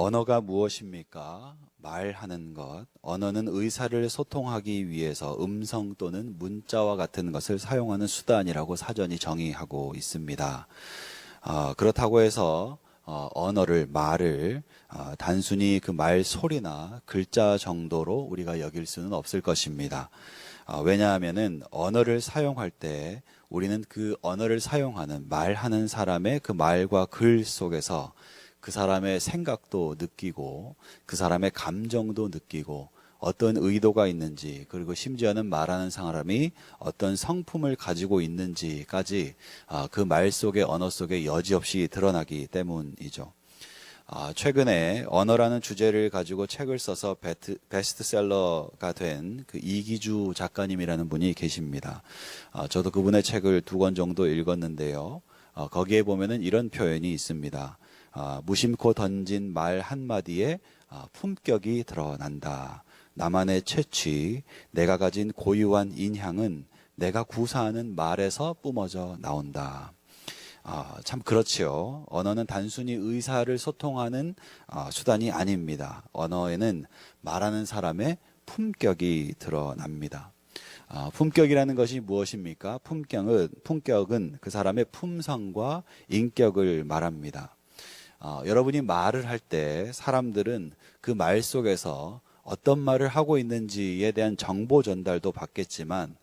언어가 무엇입니까? 말하는 것. 언어는 의사를 소통하기 위해서 음성 또는 문자와 같은 것을 사용하는 수단이라고 사전이 정의하고 있습니다. 그렇다고 해서 언어를, 말을 단순히 그 말 소리나 글자 정도로 우리가 여길 수는 없을 것입니다. 왜냐하면은 언어를 사용할 때 우리는 그 언어를 사용하는 말하는 사람의 그 말과 글 속에서 그 사람의 생각도 느끼고 그 사람의 감정도 느끼고 어떤 의도가 있는지, 그리고 심지어는 말하는 사람이 어떤 성품을 가지고 있는지까지 그 말 속에, 언어 속에 여지없이 드러나기 때문이죠. 최근에 언어라는 주제를 가지고 책을 써서 베스트셀러가 된 그 이기주 작가님이라는 분이 계십니다. 저도 그분의 책을 2권 정도 읽었는데요. 거기에 보면은 이런 표현이 있습니다. 무심코 던진 말 한마디에 품격이 드러난다. 나만의 채취, 내가 가진 고유한 인향은 내가 구사하는 말에서 뿜어져 나온다. 참 그렇지요. 언어는 단순히 의사를 소통하는 수단이 아닙니다. 언어에는 말하는 사람의 품격이 드러납니다. 품격이라는 것이 무엇입니까? 품격은 그 사람의 품성과 인격을 말합니다. 여러분이 말을 할 때 사람들은 그 말 속에서 어떤 말을 하고 있는지에 대한 정보 전달도 받겠지만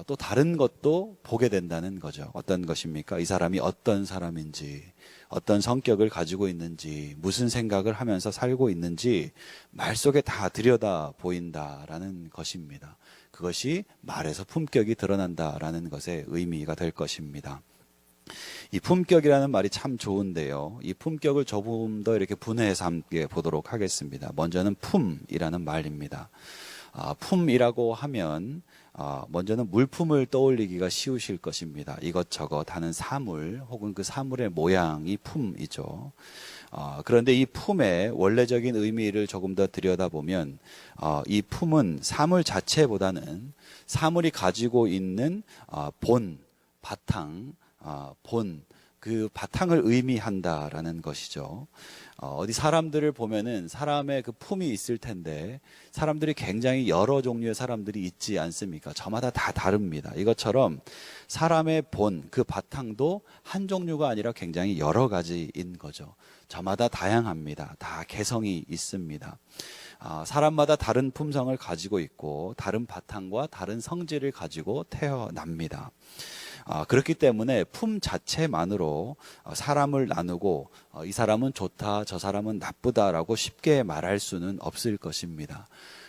또 다른 것도 보게 된다는 거죠. 어떤 것입니까? 이 사람이 어떤 사람인지, 어떤 성격을 가지고 있는지, 무슨 생각을 하면서 살고 있는지 말 속에 다 들여다 보인다라는 것입니다. 그것이 말에서 품격이 드러난다라는 것의 의미가 될 것입니다. 이 품격이라는 말이 참 좋은데요. 이 품격을 조금 더 이렇게 분해해서 함께 보도록 하겠습니다. 먼저는 품이라는 말입니다. 품이라고 하면 먼저는 물품을 떠올리기가 쉬우실 것입니다. 이것저것 하는 사물 혹은 그 사물의 모양이 품이죠. 그런데 이 품의 원래적인 의미를 조금 더 들여다보면 이 품은 사물 자체보다는 사물이 가지고 있는 본, 바탕, 그 바탕을 의미한다라는 것이죠. 어디 사람들을 보면은 사람의 그 품이 있을 텐데 사람들이 굉장히 여러 종류의 사람들이 있지 않습니까? 저마다 다 다릅니다. 이것처럼 사람의 본, 그 바탕도 한 종류가 아니라 굉장히 여러 가지인 거죠. 저마다 다양합니다. 다 개성이 있습니다. 사람마다 다른 품성을 가지고 있고 다른 바탕과 다른 성질을 가지고 태어납니다. 그렇기 때문에 품 자체만으로 사람을 나누고 이 사람은 좋다, 저 사람은 나쁘다라고 쉽게 말할 수는 없을 것입니다.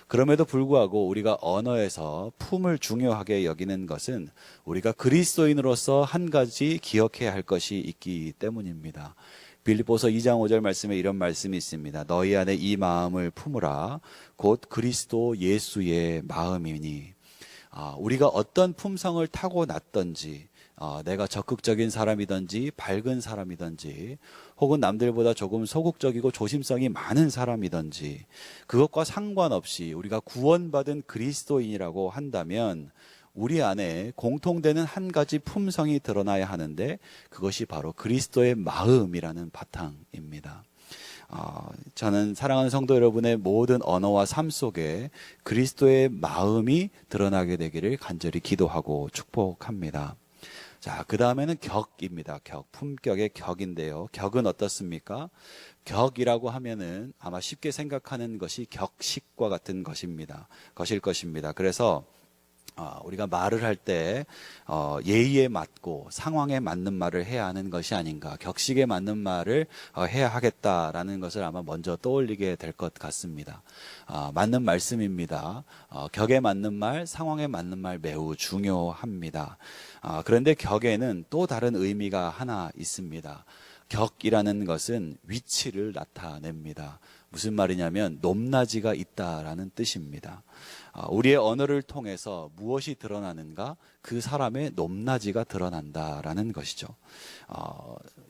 그럼에도 불구하고 우리가 언어에서 품을 중요하게 여기는 것은 우리가 그리스도인으로서 한 가지 기억해야 할 것이 있기 때문입니다. 빌립보서 2장 5절 말씀에 이런 말씀이 있습니다. 너희 안에 이 마음을 품으라. 곧 그리스도 예수의 마음이니. 우리가 어떤 품성을 타고났던지, 내가 적극적인 사람이든지 밝은 사람이든지 혹은 남들보다 조금 소극적이고 조심성이 많은 사람이든지 그것과 상관없이 우리가 구원받은 그리스도인이라고 한다면 우리 안에 공통되는 한 가지 품성이 드러나야 하는데 그것이 바로 그리스도의 마음이라는 바탕입니다. 저는 사랑하는 성도 여러분의 모든 언어와 삶 속에 그리스도의 마음이 드러나게 되기를 간절히 기도하고 축복합니다. 자, 그 다음에는 격입니다. 품격의 격인데요. 격은 어떻습니까? 격이라고 하면은 아마 쉽게 생각하는 것이 격식과 같은 것일 것입니다. 그래서 우리가 말을 할 때 예의에 맞고 상황에 맞는 말을 해야 하는 것이 아닌가, 격식에 맞는 말을 해야 하겠다라는 것을 아마 먼저 떠올리게 될 것 같습니다. 맞는 말씀입니다. 격에 맞는 말, 상황에 맞는 말 매우 중요합니다. 그런데 격에는 또 다른 의미가 하나 있습니다. 격이라는 것은 위치를 나타냅니다. 무슨 말이냐면 높낮이가 있다라는 뜻입니다. 우리의 언어를 통해서 무엇이 드러나는가? 그 사람의 높낮이가 드러난다라는 것이죠.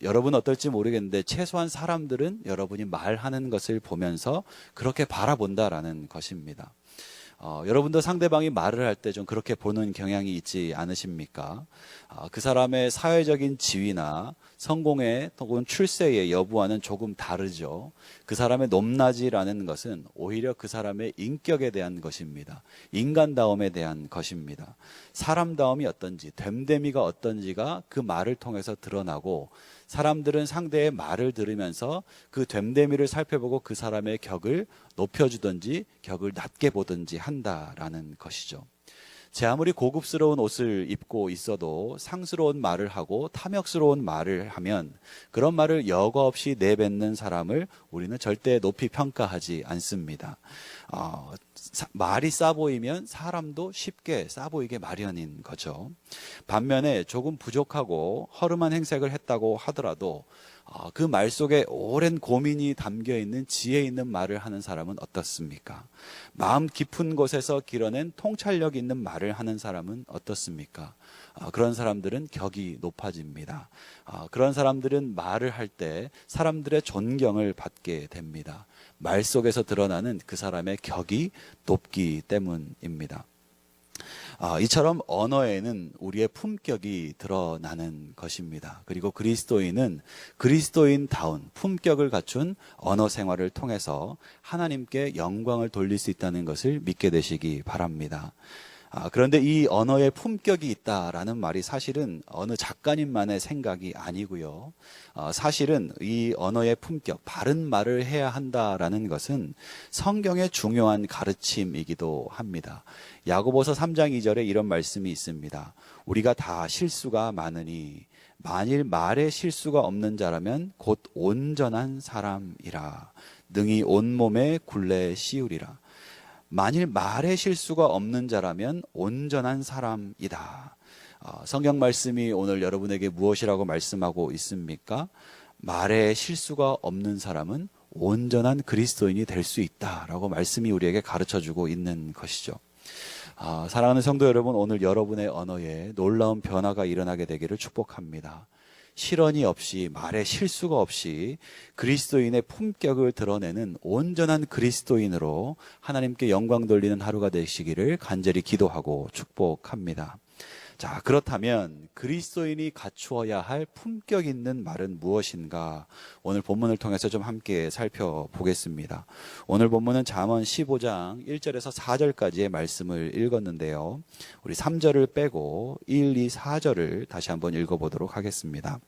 여러분 어떨지 모르겠는데 최소한 사람들은 여러분이 말하는 것을 보면서 그렇게 바라본다라는 것입니다. 여러분도 상대방이 말을 할 때 좀 그렇게 보는 경향이 있지 않으십니까? 그 사람의 사회적인 지위나 성공의 혹은 출세의 여부와는 조금 다르죠. 그 사람의 높낮이라는 것은 오히려 그 사람의 인격에 대한 것입니다. 인간다움에 대한 것입니다. 사람다움이 어떤지, 됨됨이가 어떤지가 그 말을 통해서 드러나고, 사람들은 상대의 말을 들으면서 그 됨됨이를 살펴보고 그 사람의 격을 높여주든지 격을 낮게 보든지 한다라는 것이죠. 제 아무리 고급스러운 옷을 입고 있어도 상스러운 말을 하고 탐욕스러운 말을 하면 그런 말을 여과 없이 내뱉는 사람을 우리는 절대 높이 평가하지 않습니다. 말이 싸 보이면 사람도 쉽게 싸 보이게 마련인 거죠. 반면에 조금 부족하고 허름한 행색을 했다고 하더라도 그 말 속에 오랜 고민이 담겨 있는 지혜 있는 말을 하는 사람은 어떻습니까? 마음 깊은 곳에서 길어낸 통찰력 있는 말을 하는 사람은 어떻습니까? 그런 사람들은 격이 높아집니다. 그런 사람들은 말을 할 때 사람들의 존경을 받게 됩니다. 말 속에서 드러나는 그 사람의 격이 높기 때문입니다. 이처럼 언어에는 우리의 품격이 드러나는 것입니다. 그리고 그리스도인은 그리스도인다운 품격을 갖춘 언어 생활을 통해서 하나님께 영광을 돌릴 수 있다는 것을 믿게 되시기 바랍니다. 그런데 이 언어에 품격이 있다라는 말이 사실은 어느 작가님만의 생각이 아니고요. 사실은 이 언어의 품격, 바른 말을 해야 한다라는 것은 성경의 중요한 가르침이기도 합니다. 야고보서 3장 2절에 이런 말씀이 있습니다. 우리가 다 실수가 많으니 만일 말에 실수가 없는 자라면 곧 온전한 사람이라. 능히 온몸에 굴레 씌우리라. 만일 말에 실수가 없는 자라면 온전한 사람이다. 성경 말씀이 오늘 여러분에게 무엇이라고 말씀하고 있습니까? 말에 실수가 없는 사람은 온전한 그리스도인이 될 수 있다라고 말씀이 우리에게 가르쳐주고 있는 것이죠. 사랑하는 성도 여러분, 오늘 여러분의 언어에 놀라운 변화가 일어나게 되기를 축복합니다. 실언이 없이, 말에 실수가 없이 그리스도인의 품격을 드러내는 온전한 그리스도인으로 하나님께 영광 돌리는 하루가 되시기를 간절히 기도하고 축복합니다. 자, 그렇다면 그리스도인이 갖추어야 할 품격 있는 말은 무엇인가? 오늘 본문을 통해서 좀 함께 살펴보겠습니다. 오늘 본문은 잠언 15장 1절에서 4절까지의 말씀을 읽었는데요. 우리 3절을 빼고 1, 2, 4절을 다시 한번 읽어보도록 하겠습니다.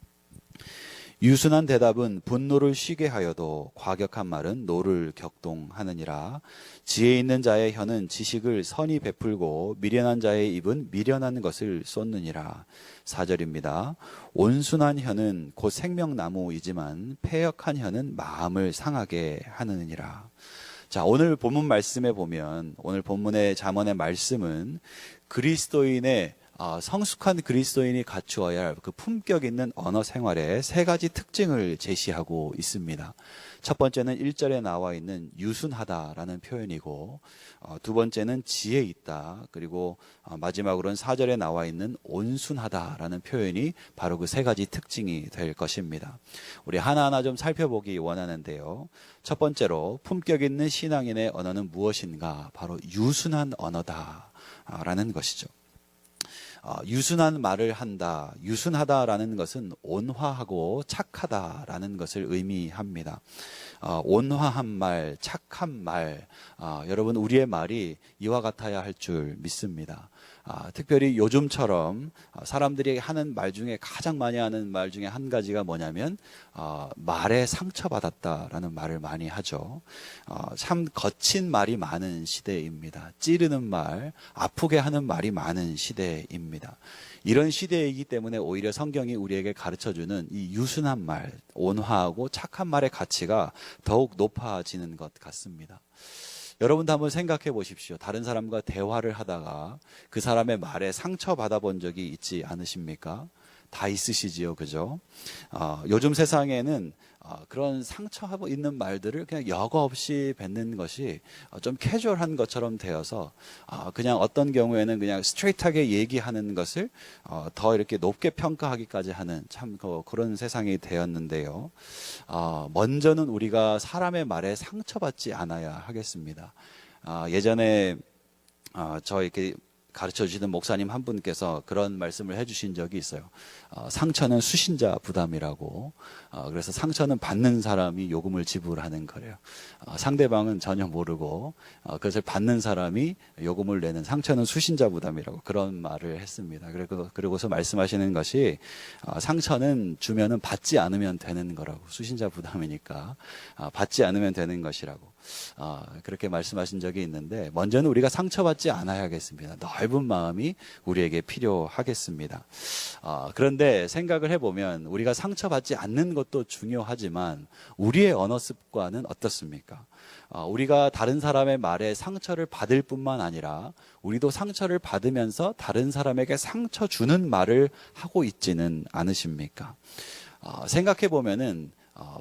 유순한 대답은 분노를 쉬게 하여도 과격한 말은 노를 격동하느니라. 지혜 있는 자의 혀는 지식을 선히 베풀고 미련한 자의 입은 미련한 것을 쏟느니라. 4절입니다. 온순한 혀는 곧 생명나무이지만 패역한 혀는 마음을 상하게 하느니라. 자, 오늘 본문 말씀에 보면, 오늘 본문의 잠언의 말씀은 그리스도인의 성숙한 그리스도인이 갖추어야 할 그 품격 있는 언어 생활의 세 가지 특징을 제시하고 있습니다. 첫 번째는 1절에 나와 있는 유순하다라는 표현이고, 두 번째는 지혜 있다, 그리고 마지막으로는 4절에 나와 있는 온순하다라는 표현이 바로 그 세 가지 특징이 될 것입니다. 우리 하나하나 좀 살펴보기 원하는데요. 첫 번째로 품격 있는 신앙인의 언어는 무엇인가? 바로 유순한 언어다라는 것이죠. 유순한 말을 한다. 유순하다라는 것은 온화하고 착하다라는 것을 의미합니다. 온화한 말, 착한 말, 여러분 우리의 말이 이와 같아야 할 줄 믿습니다. 특별히 요즘처럼 사람들이 하는 말 중에 가장 많이 하는 말 중에 한 가지가 뭐냐면 말에 상처받았다라는 말을 많이 하죠. 참 거친 말이 많은 시대입니다. 찌르는 말, 아프게 하는 말이 많은 시대입니다. 이런 시대이기 때문에 오히려 성경이 우리에게 가르쳐주는 이 유순한 말, 온화하고 착한 말의 가치가 더욱 높아지는 것 같습니다. 여러분도 한번 생각해 보십시오. 다른 사람과 대화를 하다가 그 사람의 말에 상처받아 본 적이 있지 않으십니까? 다 있으시지요, 그죠? 요즘 세상에는 그런 상처 있는 말들을 그냥 여과 없이 뱉는 것이 좀 캐주얼한 것처럼 되어서 그냥 어떤 경우에는 그냥 스트레이트하게 얘기하는 것을 더 이렇게 높게 평가하기까지 하는 참 그런 세상이 되었는데요. 먼저는 우리가 사람의 말에 상처받지 않아야 하겠습니다. 예전에 저 이렇게 가르쳐 주시는 목사님 한 분께서 그런 말씀을 해주신 적이 있어요. 상처는 수신자 부담이라고. 그래서 상처는 받는 사람이 요금을 지불하는 거래요. 상대방은 전혀 모르고 그것을 받는 사람이 요금을 내는, 상처는 수신자 부담이라고 그런 말을 했습니다. 그리고서 말씀하시는 것이 상처는 주면은 받지 않으면 되는 거라고. 수신자 부담이니까 받지 않으면 되는 것이라고. 그렇게 말씀하신 적이 있는데, 먼저는 우리가 상처받지 않아야겠습니다. 넓은 마음이 우리에게 필요하겠습니다. 그런데 생각을 해보면 우리가 상처받지 않는 것도 중요하지만 우리의 언어 습관은 어떻습니까? 우리가 다른 사람의 말에 상처를 받을 뿐만 아니라 우리도 상처를 받으면서 다른 사람에게 상처 주는 말을 하고 있지는 않으십니까? 생각해 보면은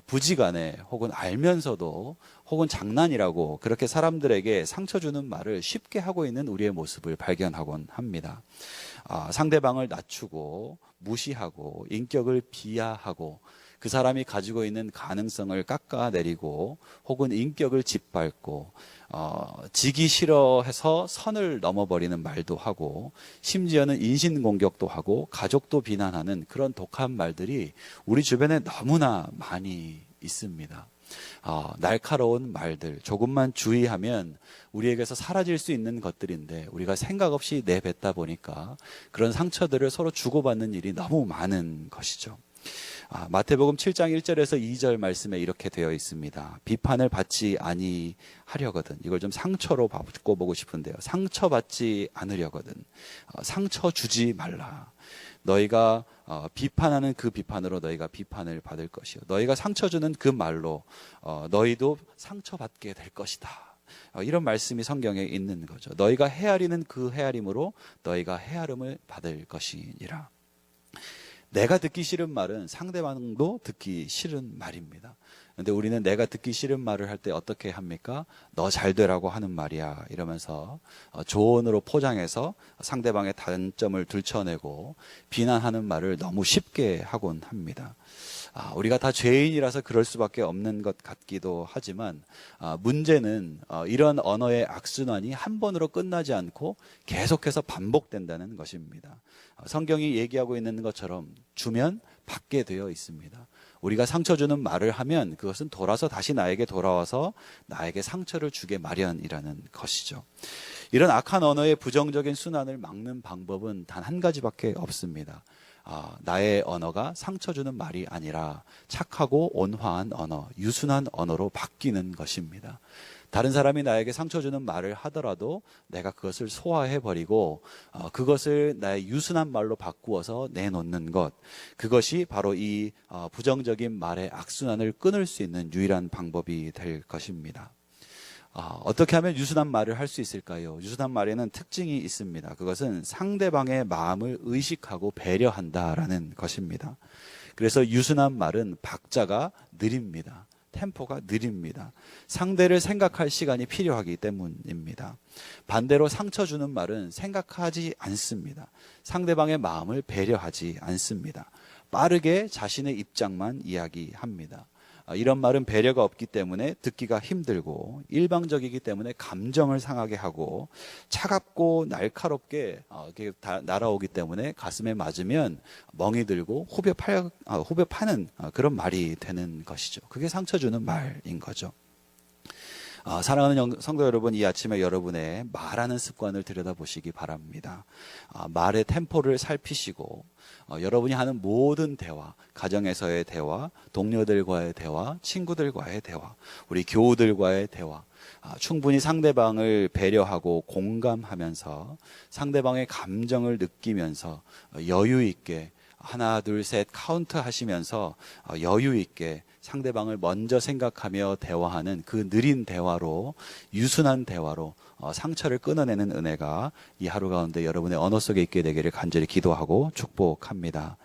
부지간에 혹은 알면서도 혹은 장난이라고 그렇게 사람들에게 상처 주는 말을 쉽게 하고 있는 우리의 모습을 발견하곤 합니다. 상대방을 낮추고 무시하고 인격을 비하하고 그 사람이 가지고 있는 가능성을 깎아내리고 혹은 인격을 짓밟고 지기 싫어해서 선을 넘어버리는 말도 하고 심지어는 인신공격도 하고 가족도 비난하는 그런 독한 말들이 우리 주변에 너무나 많이 있습니다. 날카로운 말들, 조금만 주의하면 우리에게서 사라질 수 있는 것들인데 우리가 생각 없이 내뱉다 보니까 그런 상처들을 서로 주고받는 일이 너무 많은 것이죠. 마태복음 7장 1절에서 2절 말씀에 이렇게 되어 있습니다. 비판을 받지 아니하려거든. 이걸 좀 상처로 바꿔보고 싶은데요. 상처받지 않으려거든. 상처 주지 말라. 너희가 비판하는 그 비판으로 너희가 비판을 받을 것이요. 너희가 상처 주는 그 말로 너희도 상처받게 될 것이다. 이런 말씀이 성경에 있는 거죠. 너희가 헤아리는 그 헤아림으로 너희가 헤아림을 받을 것이니라. 내가 듣기 싫은 말은 상대방도 듣기 싫은 말입니다. 그런데 우리는 내가 듣기 싫은 말을 할 때 어떻게 합니까? 너 잘 되라고 하는 말이야 이러면서 조언으로 포장해서 상대방의 단점을 들춰내고 비난하는 말을 너무 쉽게 하곤 합니다. 우리가 다 죄인이라서 그럴 수밖에 없는 것 같기도 하지만 문제는 이런 언어의 악순환이 한 번으로 끝나지 않고 계속해서 반복된다는 것입니다. 성경이 얘기하고 있는 것처럼 주면 받게 되어 있습니다. 우리가 상처 주는 말을 하면 그것은 돌아서 다시 나에게 돌아와서 나에게 상처를 주게 마련이라는 것이죠. 이런 악한 언어의 부정적인 순환을 막는 방법은 단 한 가지밖에 없습니다. 나의 언어가 상처 주는 말이 아니라 착하고 온화한 언어, 유순한 언어로 바뀌는 것입니다. 다른 사람이 나에게 상처 주는 말을 하더라도 내가 그것을 소화해버리고 그것을 나의 유순한 말로 바꾸어서 내놓는 것, 그것이 바로 이 부정적인 말의 악순환을 끊을 수 있는 유일한 방법이 될 것입니다. 어떻게 하면 유순한 말을 할 수 있을까요? 유순한 말에는 특징이 있습니다. 그것은 상대방의 마음을 의식하고 배려한다라는 것입니다. 그래서 유순한 말은 박자가 느립니다. 템포가 느립니다. 상대를 생각할 시간이 필요하기 때문입니다. 반대로 상처 주는 말은 생각하지 않습니다. 상대방의 마음을 배려하지 않습니다. 빠르게 자신의 입장만 이야기합니다. 이런 말은 배려가 없기 때문에 듣기가 힘들고 일방적이기 때문에 감정을 상하게 하고 차갑고 날카롭게 날아오기 때문에 가슴에 맞으면 멍이 들고 후벼 파는 그런 말이 되는 것이죠. 그게 상처 주는 말인 거죠. 사랑하는 성도 여러분, 이 아침에 여러분의 말하는 습관을 들여다보시기 바랍니다. 말의 템포를 살피시고 여러분이 하는 모든 대화, 가정에서의 대화, 동료들과의 대화, 친구들과의 대화, 우리 교우들과의 대화, 충분히 상대방을 배려하고 공감하면서 상대방의 감정을 느끼면서 여유 있게 하나, 둘, 셋 카운트 하시면서 여유 있게 상대방을 먼저 생각하며 대화하는 그 느린 대화로, 유순한 대화로 상처를 끊어내는 은혜가 이 하루 가운데 여러분의 언어 속에 있게 되기를 간절히 기도하고 축복합니다.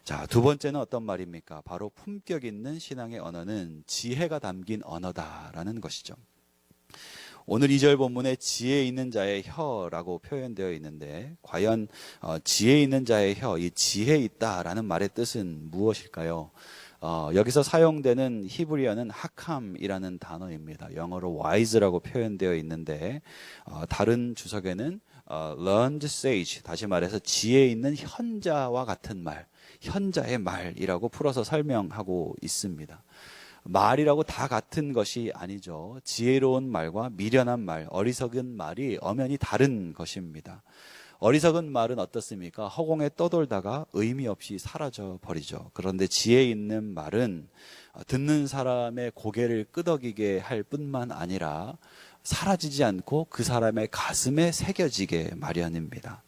자, 두 번째는 어떤 말입니까? 바로 품격 있는 신앙의 언어는 지혜가 담긴 언어다라는 것이죠. 오늘 2절 본문에 지혜 있는 자의 혀라고 표현되어 있는데 과연 지혜 있는 자의 혀, 이 지혜 있다라는 말의 뜻은 무엇일까요? 여기서 사용되는 히브리어는 하캄이라는 단어입니다. 영어로 wise라고 표현되어 있는데 다른 주석에는 learned sage, 다시 말해서 지혜 있는 현자와 같은 말, 현자의 말이라고 풀어서 설명하고 있습니다. 말이라고 다 같은 것이 아니죠. 지혜로운 말과 미련한 말, 어리석은 말이 엄연히 다른 것입니다. 어리석은 말은 어떻습니까? 허공에 떠돌다가 의미 없이 사라져 버리죠. 그런데 지혜 있는 말은 듣는 사람의 고개를 끄덕이게 할 뿐만 아니라 사라지지 않고 그 사람의 가슴에 새겨지게 마련입니다.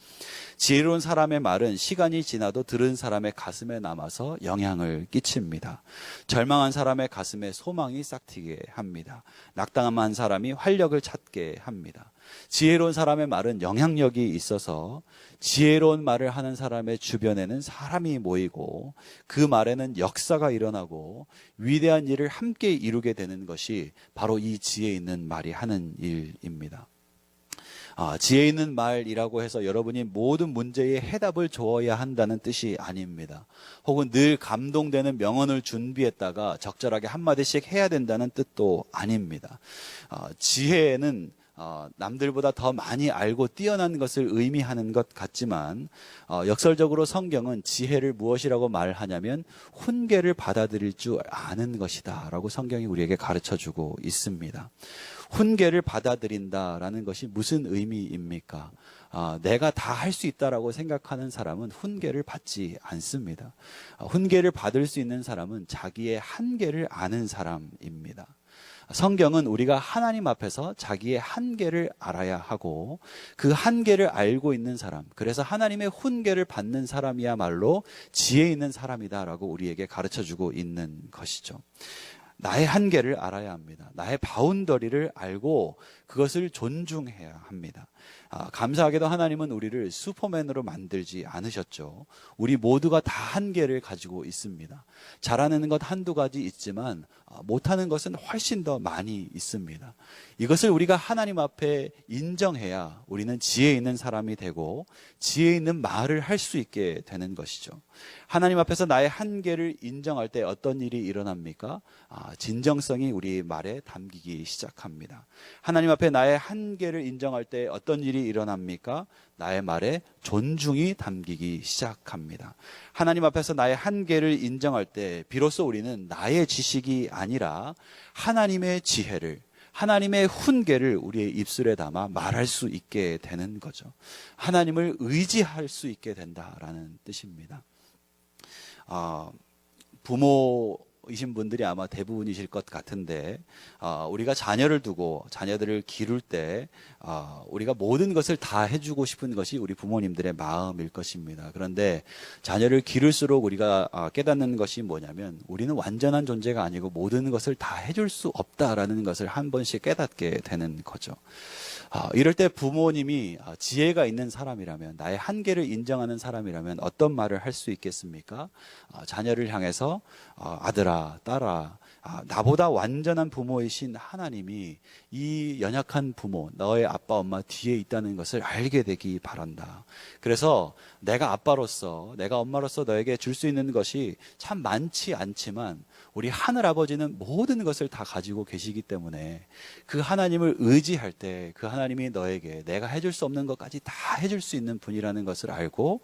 지혜로운 사람의 말은 시간이 지나도 들은 사람의 가슴에 남아서 영향을 끼칩니다. 절망한 사람의 가슴에 소망이 싹트게 합니다. 낙담한 사람이 활력을 찾게 합니다. 지혜로운 사람의 말은 영향력이 있어서 지혜로운 말을 하는 사람의 주변에는 사람이 모이고 그 말에는 역사가 일어나고 위대한 일을 함께 이루게 되는 것이 바로 이 지혜 있는 말이 하는 일입니다. 지혜 있는 말이라고 해서 여러분이 모든 문제의 해답을 줘야 한다는 뜻이 아닙니다. 혹은 늘 감동되는 명언을 준비했다가 적절하게 한마디씩 해야 된다는 뜻도 아닙니다. 지혜는 남들보다 더 많이 알고 뛰어난 것을 의미하는 것 같지만 역설적으로 성경은 지혜를 무엇이라고 말하냐면 훈계를 받아들일 줄 아는 것이다 라고 성경이 우리에게 가르쳐주고 있습니다. 훈계를 받아들인다라는 것이 무슨 의미입니까? 내가 다 할 수 있다라고 생각하는 사람은 훈계를 받지 않습니다. 훈계를 받을 수 있는 사람은 자기의 한계를 아는 사람입니다. 성경은 우리가 하나님 앞에서 자기의 한계를 알아야 하고 그 한계를 알고 있는 사람, 그래서 하나님의 훈계를 받는 사람이야말로 지혜 있는 사람이다라고 우리에게 가르쳐주고 있는 것이죠. 나의 한계를 알아야 합니다. 나의 바운더리를 알고 그것을 존중해야 합니다. 감사하게도 하나님은 우리를 슈퍼맨으로 만들지 않으셨죠. 우리 모두가 다 한계를 가지고 있습니다. 잘하는 것 한두 가지 있지만 못하는 것은 훨씬 더 많이 있습니다. 이것을 우리가 하나님 앞에 인정해야 우리는 지혜 있는 사람이 되고 지혜 있는 말을 할 수 있게 되는 것이죠. 하나님 앞에서 나의 한계를 인정할 때 어떤 일이 일어납니까? 진정성이 우리 말에 담기기 시작합니다. 하나님 앞에 나의 한계를 인정할 때 어떤 일이 일어납니까? 나의 말에 존중이 담기기 시작합니다. 하나님 앞에서 나의 한계를 인정할 때 비로소 우리는 나의 지식이 아니라 하나님의 지혜를, 하나님의 훈계를 우리의 입술에 담아 말할 수 있게 되는 거죠. 하나님을 의지할 수 있게 된다라는 뜻입니다. 부모이신 분들이 아마 대부분이실 것 같은데 우리가 자녀를 두고 자녀들을 기를 때 우리가 모든 것을 다 해주고 싶은 것이 우리 부모님들의 마음일 것입니다. 그런데 자녀를 기를수록 우리가 깨닫는 것이 뭐냐면 우리는 완전한 존재가 아니고 모든 것을 다 해줄 수 없다라는 것을 한 번씩 깨닫게 되는 거죠. 이럴 때 부모님이 지혜가 있는 사람이라면, 나의 한계를 인정하는 사람이라면 어떤 말을 할 수 있겠습니까? 자녀를 향해서 아들아, 딸아, 나보다 완전한 부모이신 하나님이 이 연약한 부모, 너의 아빠, 엄마 뒤에 있다는 것을 알게 되기 바란다. 그래서 내가 아빠로서, 내가 엄마로서 너에게 줄 수 있는 것이 참 많지 않지만 우리 하늘 아버지는 모든 것을 다 가지고 계시기 때문에 그 하나님을 의지할 때 그 하나님이 너에게 내가 해줄 수 없는 것까지 다 해줄 수 있는 분이라는 것을 알고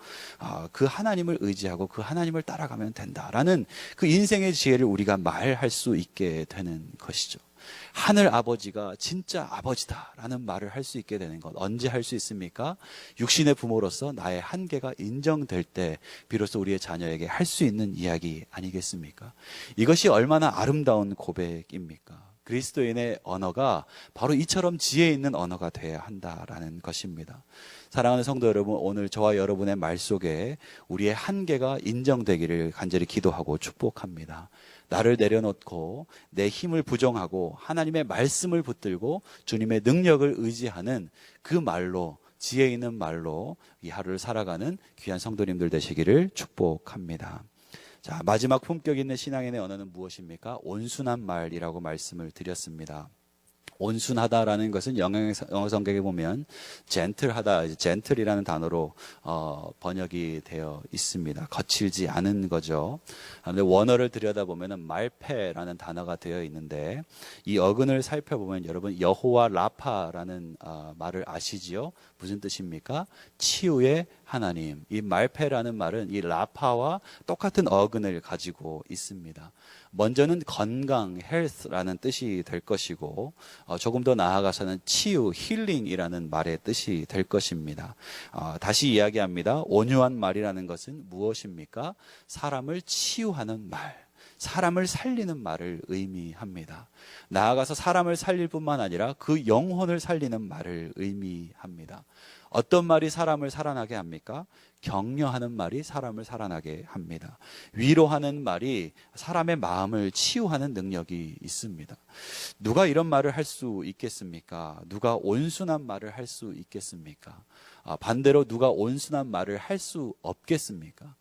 그 하나님을 의지하고 그 하나님을 따라가면 된다라는 그 인생의 지혜를 우리가 말할 수 있게 되는 것이죠. 하늘 아버지가 진짜 아버지다라는 말을 할 수 있게 되는 것, 언제 할 수 있습니까? 육신의 부모로서 나의 한계가 인정될 때 비로소 우리의 자녀에게 할 수 있는 이야기 아니겠습니까? 이것이 얼마나 아름다운 고백입니까? 그리스도인의 언어가 바로 이처럼 지혜 있는 언어가 되어야 한다라는 것입니다. 사랑하는 성도 여러분, 오늘 저와 여러분의 말 속에 우리의 한계가 인정되기를 간절히 기도하고 축복합니다. 나를 내려놓고 내 힘을 부정하고 하나님의 말씀을 붙들고 주님의 능력을 의지하는 그 말로, 지혜 있는 말로 이 하루를 살아가는 귀한 성도님들 되시기를 축복합니다. 자, 마지막 품격 있는 신앙인의 언어는 무엇입니까? 온순한 말이라고 말씀을 드렸습니다. 온순하다라는 것은 영어 성경에 보면 젠틀하다, 젠틀이라는 단어로 번역이 되어 있습니다. 거칠지 않은 거죠. 그런데 원어를 들여다보면 말페라는 단어가 되어 있는데 이 어근을 살펴보면 여러분 여호와 라파라는 말을 아시지요? 무슨 뜻입니까? 치유의 하나님. 이 말페라는 말은 이 라파와 똑같은 어근을 가지고 있습니다. 먼저는 건강, health라는 뜻이 될 것이고 조금 더 나아가서는 치유, 힐링이라는 말의 뜻이 될 것입니다. 다시 이야기합니다. 온유한 말이라는 것은 무엇입니까? 사람을 치유하는 말, 사람을 살리는 말을 의미합니다. 나아가서 사람을 살릴 뿐만 아니라 그 영혼을 살리는 말을 의미합니다. 어떤 말이 사람을 살아나게 합니까? 격려하는 말이 사람을 살아나게 합니다. 위로하는 말이 사람의 마음을 치유하는 능력이 있습니다. 누가 이런 말을 할 수 있겠습니까? 누가 온순한 말을 할 수 있겠습니까? 반대로 누가 온순한 말을 할 수 없겠습니까?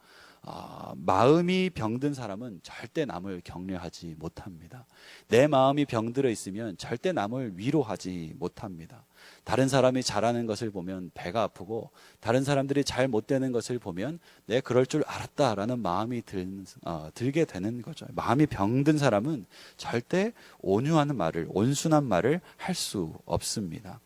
마음이 병든 사람은 절대 남을 격려하지 못합니다. 내 마음이 병들어 있으면 절대 남을 위로하지 못합니다. 다른 사람이 잘하는 것을 보면 배가 아프고 다른 사람들이 잘 못 되는 것을 보면 내 그럴 줄 알았다라는 마음이 들게 되는 거죠. 마음이 병든 사람은 절대 온유한 말을, 온순한 말을 할 수 없습니다.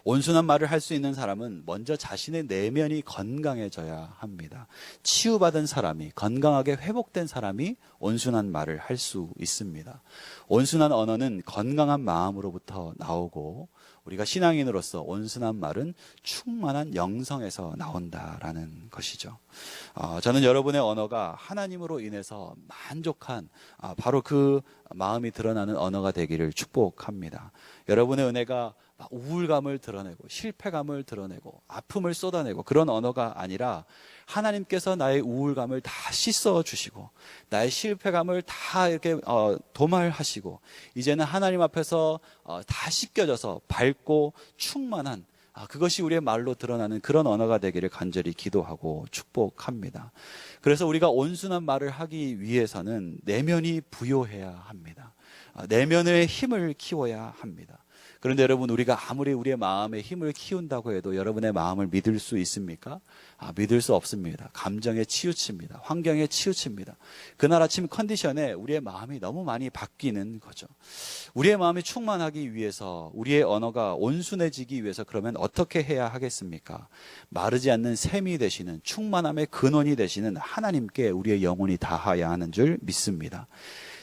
온순한 말을 할 수 있는 사람은 먼저 자신의 내면이 건강해져야 합니다. 치유받은 사람이, 건강하게 회복된 사람이 온순한 말을 할 수 있습니다. 온순한 언어는 건강한 마음으로부터 나오고 우리가 신앙인으로서 온순한 말은 충만한 영성에서 나온다라는 것이죠. 저는 여러분의 언어가 하나님으로 인해서 만족한 바로 그 마음이 드러나는 언어가 되기를 축복합니다. 여러분의 은혜가 우울감을 드러내고 실패감을 드러내고 아픔을 쏟아내고 그런 언어가 아니라 하나님께서 나의 우울감을 다 씻어주시고 나의 실패감을 다 이렇게 도말하시고 이제는 하나님 앞에서 다 씻겨져서 밝고 충만한 그것이 우리의 말로 드러나는 그런 언어가 되기를 간절히 기도하고 축복합니다. 그래서 우리가 온순한 말을 하기 위해서는 내면이 부요해야 합니다. 내면의 힘을 키워야 합니다. 그런데 여러분 우리가 아무리 우리의 마음의 힘을 키운다고 해도 여러분의 마음을 믿을 수 있습니까? 믿을 수 없습니다. 감정에 치우칩니다. 환경에 치우칩니다. 그날 아침 컨디션에 우리의 마음이 너무 많이 바뀌는 거죠. 우리의 마음이 충만하기 위해서 우리의 언어가 온순해지기 위해서 그러면 어떻게 해야 하겠습니까? 마르지 않는 샘이 되시는 충만함의 근원이 되시는 하나님께 우리의 영혼이 다하여야 하는 줄 믿습니다.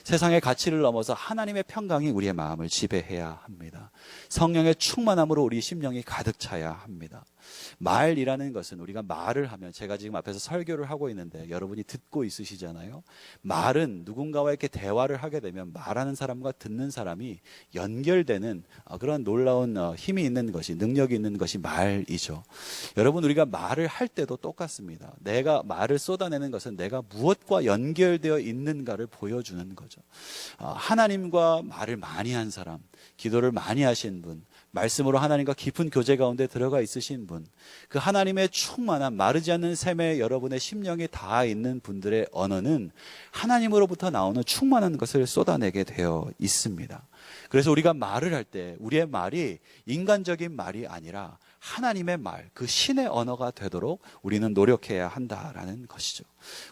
세상의 가치를 넘어서 하나님의 평강이 우리의 마음을 지배해야 합니다. 성령의 충만함으로 우리 심령이 가득 차야 합니다. 말이라는 것은 우리가 말을 하면 제가 지금 앞에서 설교를 하고 있는데 여러분이 듣고 있으시잖아요. 말은 누군가와 이렇게 대화를 하게 되면 말하는 사람과 듣는 사람이 연결되는 그런 놀라운 힘이 있는 것이 능력이 있는 것이 말이죠. 여러분 우리가 말을 할 때도 똑같습니다. 내가 말을 쏟아내는 것은 내가 무엇과 연결되어 있는가를 보여주는 거죠. 하나님과 말을 많이 한 사람, 기도를 많이 하신 분, 말씀으로 하나님과 깊은 교제 가운데 들어가 있으신 분, 그 하나님의 충만한 마르지 않는 샘에 여러분의 심령이 닿아 있는 분들의 언어는 하나님으로부터 나오는 충만한 것을 쏟아내게 되어 있습니다. 그래서 우리가 말을 할 때 우리의 말이 인간적인 말이 아니라 하나님의 말, 그 신의 언어가 되도록 우리는 노력해야 한다라는 것이죠.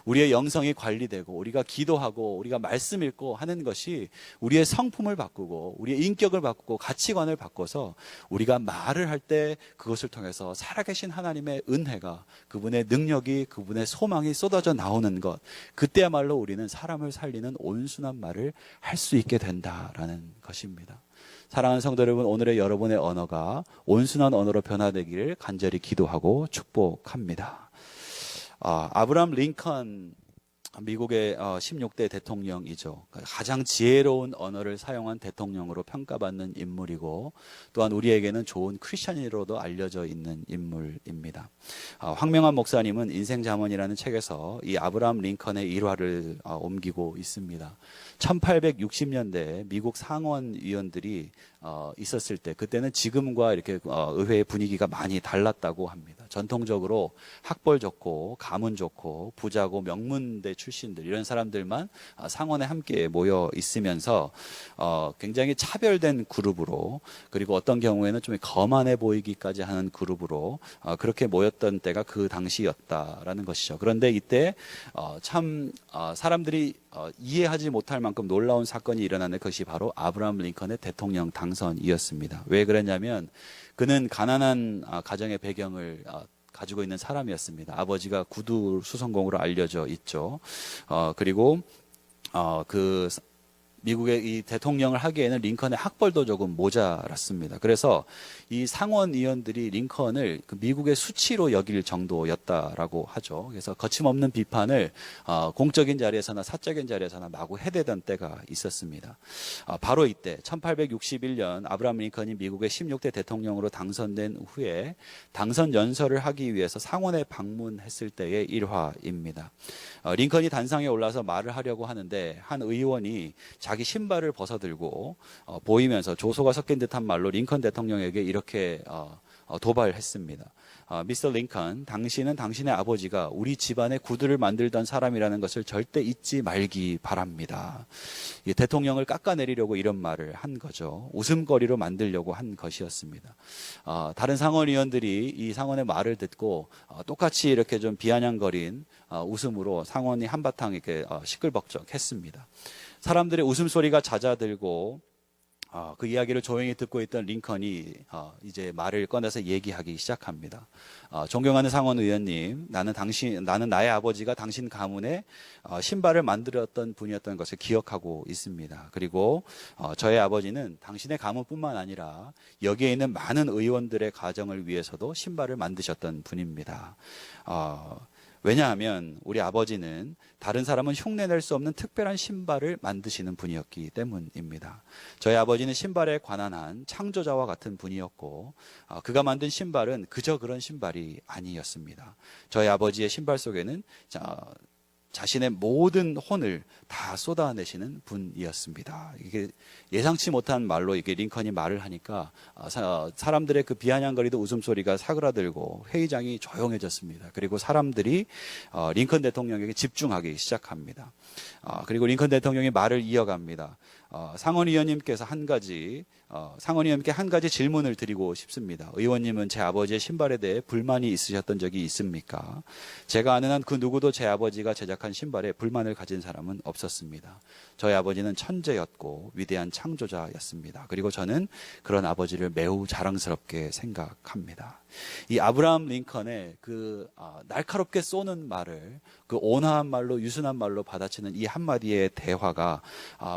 우리의 영성이 관리되고 우리가 기도하고 우리가 말씀 읽고 하는 것이 우리의 성품을 바꾸고 우리의 인격을 바꾸고 가치관을 바꿔서 우리가 말을 할 때 그것을 통해서 살아계신 하나님의 은혜가 그분의 능력이 그분의 소망이 쏟아져 나오는 것, 그때야말로 우리는 사람을 살리는 온순한 말을 할 수 있게 된다라는 것입니다. 사랑하는 성도 여러분, 오늘의 여러분의 언어가 온순한 언어로 변화되기를 간절히 기도하고 축복합니다. 아브라함 링컨, 미국의 16대 대통령이죠. 가장 지혜로운 언어를 사용한 대통령으로 평가받는 인물이고 또한 우리에게는 좋은 크리스찬으로도 알려져 있는 인물입니다. 황명환 목사님은 인생자문이라는 책에서 이 아브라함 링컨의 일화를 옮기고 있습니다. 1860년대 미국 상원의원들이 있었을 때 그때는 지금과 이렇게 의회의 분위기가 많이 달랐다고 합니다. 전통적으로 학벌 좋고 가문 좋고 부자고 명문대 출신들 이런 사람들만 상원에 함께 모여 있으면서 굉장히 차별된 그룹으로, 그리고 어떤 경우에는 좀 거만해 보이기까지 하는 그룹으로 그렇게 모였던 때가 그 당시였다라는 것이죠. 그런데 이때 참 사람들이 이해하지 못할 만큼 놀라운 사건이 일어나는 것이 바로 아브라함 링컨의 대통령 당선이었습니다. 왜 그랬냐면 그는 가난한 가정의 배경을 가지고 있는 사람이었습니다. 아버지가 구두 수성공으로 알려져 있죠. 그리고 그 미국의 이 대통령을 하기에는 링컨의 학벌도 조금 모자랐습니다. 그래서 이 상원의원들이 링컨을 그 미국의 수치로 여길 정도였다라고 하죠. 그래서 거침없는 비판을 공적인 자리에서나 사적인 자리에서나 마구 해대던 때가 있었습니다. 바로 이때 1861년 아브라함 링컨이 미국의 16대 대통령으로 당선된 후에 당선 연설을 하기 위해서 상원에 방문했을 때의 일화입니다. 링컨이 단상에 올라서 말을 하려고 하는데 한 의원이 자기 신발을 벗어들고 보이면서 조소가 섞인 듯한 말로 링컨 대통령에게 이렇게 도발했습니다. 미스터 링컨, 당신은 당신의 아버지가 우리 집안의 구두를 만들던 사람이라는 것을 절대 잊지 말기 바랍니다. 대통령을 깎아내리려고 이런 말을 한 거죠. 웃음거리로 만들려고 한 것이었습니다. 다른 상원의원들이 이 상원의 말을 듣고 똑같이 이렇게 좀 비아냥거린 웃음으로 상원이 한바탕 이렇게 시끌벅적했습니다. 사람들의 웃음소리가 잦아들고 그 이야기를 조용히 듣고 있던 링컨이 이제 말을 꺼내서 얘기하기 시작합니다. 존경하는 상원 의원님, 나는 나의 아버지가 당신 가문에 신발을 만들었던 분이었던 것을 기억하고 있습니다. 그리고 저의 아버지는 당신의 가문뿐만 아니라 여기에 있는 많은 의원들의 가정을 위해서도 신발을 만드셨던 분입니다. 왜냐하면 우리 아버지는 다른 사람은 흉내낼 수 없는 특별한 신발을 만드시는 분이었기 때문입니다. 저희 아버지는 신발에 관한 한 창조자와 같은 분이었고 그가 만든 신발은 그저 그런 신발이 아니었습니다. 저희 아버지의 신발 속에는 자신의 모든 혼을 다 쏟아내시는 분이었습니다. 이게 예상치 못한 말로 이게 링컨이 말을 하니까 사람들의 그 비아냥거리던 웃음소리가 사그라들고 회의장이 조용해졌습니다. 그리고 사람들이 링컨 대통령에게 집중하기 시작합니다. 그리고 링컨 대통령이 말을 이어갑니다. 상원의원님께 한 가지 질문을 드리고 싶습니다. 의원님은 제 아버지의 신발에 대해 불만이 있으셨던 적이 있습니까? 제가 아는 한 그 누구도 제 아버지가 제작한 신발에 불만을 가진 사람은 없었습니다. 저희 아버지는 천재였고 위대한 창조자였습니다. 그리고 저는 그런 아버지를 매우 자랑스럽게 생각합니다. 이 아브라함 링컨의 그 날카롭게 쏘는 말을 그 온화한 말로 유순한 말로 받아치는 이 한마디의 대화가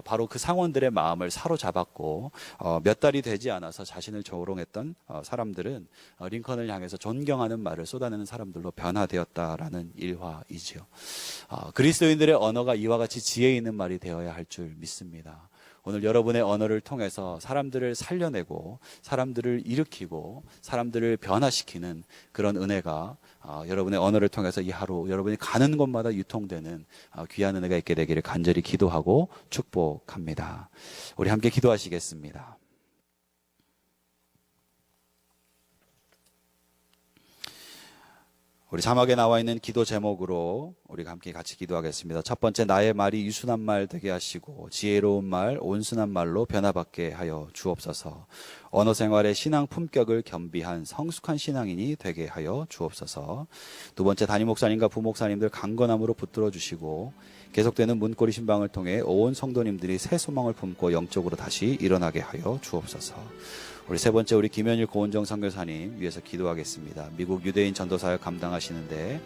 바로 그 상원들의 마음을 사로잡았고 몇 달이 되지 않아서 자신을 조롱했던 사람들은 링컨을 향해서 존경하는 말을 쏟아내는 사람들로 변화되었다라는 일화이지요. 그리스도인들의 언어가 이와 같이 지혜 있는 말이 되어야 할 줄 믿습니다. 오늘 여러분의 언어를 통해서 사람들을 살려내고 사람들을 일으키고 사람들을 변화시키는 그런 은혜가 여러분의 언어를 통해서 이 하루 여러분이 가는 곳마다 유통되는 귀한 은혜가 있게 되기를 간절히 기도하고 축복합니다. 우리 함께 기도하시겠습니다. 우리 자막에 나와 있는 기도 제목으로 우리가 함께 같이 기도하겠습니다. 첫 번째, 나의 말이 유순한 말 되게 하시고 지혜로운 말, 온순한 말로 변화받게 하여 주옵소서. 언어 생활의 신앙 품격을 겸비한 성숙한 신앙인이 되게 하여 주옵소서. 두 번째, 담임 목사님과 부목사님들 강건함으로 붙들어 주시고 계속되는 문고리 신방을 통해 온 성도님들이 새 소망을 품고 영적으로 다시 일어나게 하여 주옵소서. 우리 세 번째, 우리 김현일 고은정 선교사님 위해서 기도하겠습니다. 미국 유대인 전도사역 감당하시는데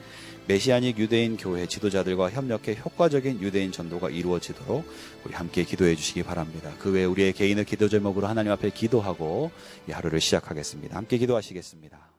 메시아닉 유대인 교회 지도자들과 협력해 효과적인 유대인 전도가 이루어지도록 우리 함께 기도해 주시기 바랍니다. 그 외에 우리의 개인의 기도 제목으로 하나님 앞에 기도하고 이 하루를 시작하겠습니다. 함께 기도하시겠습니다.